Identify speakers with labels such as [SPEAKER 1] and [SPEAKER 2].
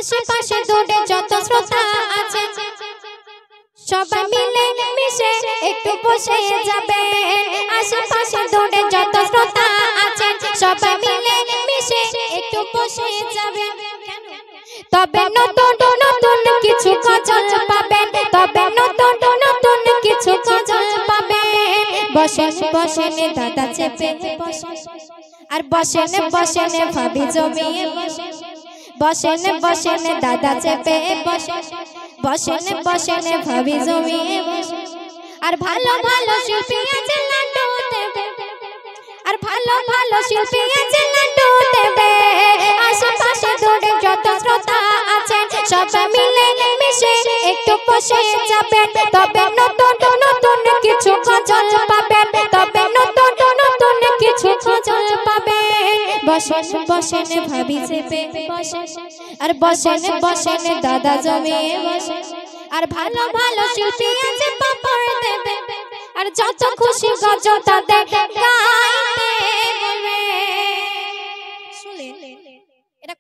[SPEAKER 1] আশেপাশে দূরে যত শ্রোতা আছে সবাই মিলে মিশে একটু বসে যাবে। আশেপাশে দূরে যত শ্রোতা আছে সবাই মিলে মিশে একটু বসে যাবে। তবে নতুন নতুন কিছু গজল পাবেন, তবে নতুন নতুন কিছু গজল পাবেন। বসেন বসেন দাদা চেপে বসেন, আর বসেন বসেন ভাবি জমিয়ে বসেন। বসেন বসেন দাদা চেপে বসেন, বসেন বসেন ভাবি জমিয়ে বসেন। আর ভালো ভালো শিল্পী আছে লাড্ডু দেবে, আর ভালো ভালো শিল্পী আছে লাড্ডু দেবে। আশেপাশে দূরে যত শ্রোতা আছেন সবাই মিলে মিশে একটু বসে যাবেন। তবে নতুন নতুন কিছু গজল পাবেন, তবে নতুন নতুন কিছু গজল পাবেন। বসেন বসেন ভাবি চেপে বসেন, আর বসেন বসেন দাদা জমিয়ে বসেন। আর ভালো ভালো শিল্পী আছে পাপড় দেবে, আর যত খুশি গজল তাদের গাইতে বলবে। শুনলেন? এটা